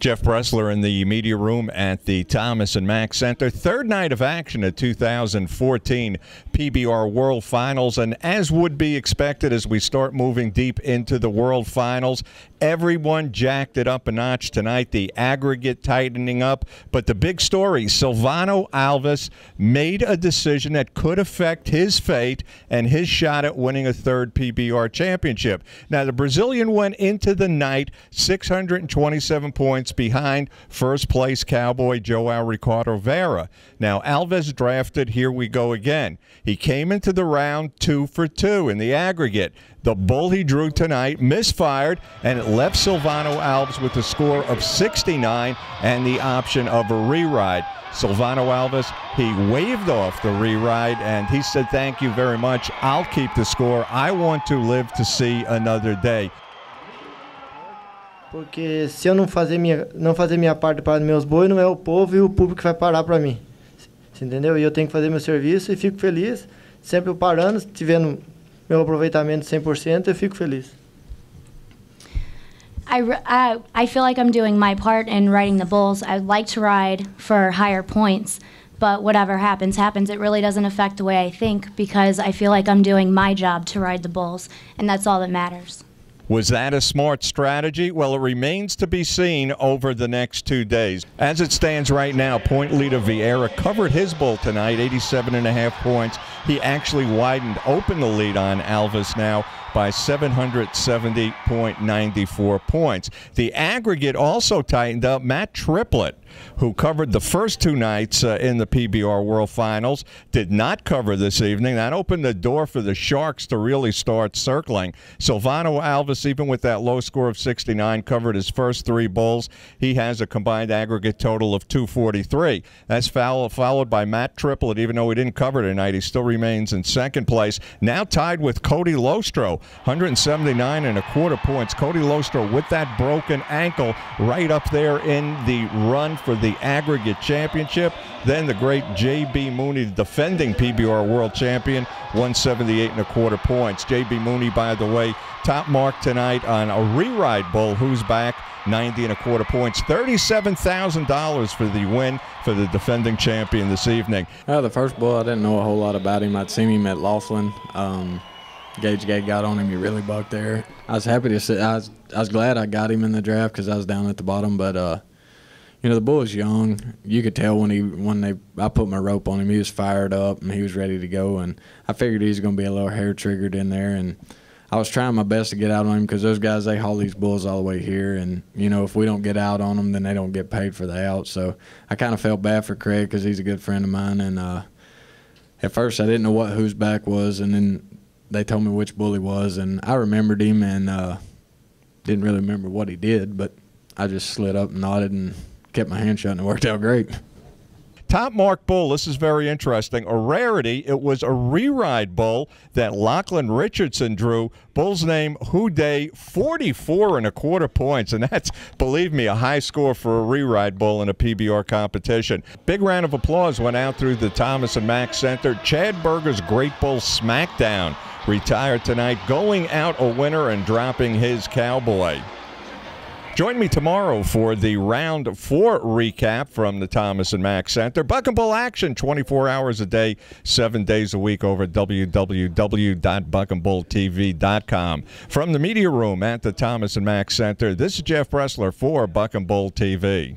Jeff Bressler in the media room at the Thomas and Mack Center. Third night of action at 2014 PBR World Finals, and as would be expected as we start moving deep into the World Finals, everyone jacked it up a notch tonight, the aggregate tightening up. But the big story, Silvano Alves made a decision that could affect his fate and his shot at winning a third PBR championship. Now, the Brazilian went into the night 627 points behind first-place Cowboy Joao Ricardo Vera. Now, Alves drafted, here we go again. He came into the round 2 for 2 in the aggregate. The bull he drew tonight misfired, and it left Silvano Alves with a score of 69 and the option of a re-ride. Silvano Alves, he waved off the re-ride, and he said, "Thank you very much. I'll keep the score. I want to live to see another day." Porque se eu não fazer minha parte para meus bois, não é o povo e o público que vai parar para mim. Você entendeu? E eu tenho que fazer meu serviço e fico feliz. Sempre eu parando, tivendo meu aproveitamento 100%, eu fico feliz. I feel like I'm doing my part in riding the bulls. I'd like to ride for higher points, but whatever happens, happens. It really doesn't affect the way I think because I feel like I'm doing my job to ride the bulls, and that's all that matters. Was that a smart strategy? Well, it remains to be seen over the next 2 days. As it stands right now, point leader Vieira covered his bull tonight, 87.5 points. He actually opened the lead on Alves now by 770.94 points. The aggregate also tightened up. Matt Triplett, who covered the first 2 nights in the PBR World Finals, did not cover this evening. That opened the door for the Sharks to really start circling. Silvano Alves, even with that low score of 69, covered his first 3 bulls. He has a combined aggregate total of 243. That's followed by Matt Triplett. Even though he didn't cover tonight, he still remains in second place. Now tied with Cody Lostro, 179.25 points. Cody Lostro with that broken ankle right up there in the run for the aggregate championship. Then the great J.B. Mooney, the defending PBR world champion, 178.25 points. J.B. Mooney, by the way, top mark tonight on a re-ride bull who's back, 90.25 points. $37,000 for the win for the defending champion this evening. The first bull, I didn't know a whole lot about him. I'd seen him at Laughlin. Gage got on him. He really bucked there. I was happy to see. I was glad I got him in the draft because I was down at the bottom. But you know, the bull was young. You could tell I put my rope on him. He was fired up and he was ready to go. And I figured he was going to be a little hair triggered in there. And I was trying my best to get out on him because those guys, they haul these bulls all the way here. And you know, if we don't get out on them, then they don't get paid for the out. So I kind of felt bad for Craig because he's a good friend of mine. And at first I didn't know whose back was, and then they told me which bull he was, and I remembered him and didn't really remember what he did, but I just slid up and nodded and kept my hand shut, and it worked out great. Top mark bull, this is very interesting. A rarity, it was a re-ride bull that Lachlan Richardson drew. Bull's name, Houday, 44.25 points, and that's, believe me, a high score for a re-ride bull in a PBR competition. Big round of applause went out through the Thomas and Mack Center. Chad Berger's Great Bull Smackdown retired tonight, going out a winner and dropping his Cowboy. Join me tomorrow for the Round 4 recap from the Thomas and Mack Center. Buck and Bull action 24 hours a day, 7 days a week over at www.buckandbulltv.com. From the media room at the Thomas and Mack Center, this is Jeff Bressler for Buck and Bull TV.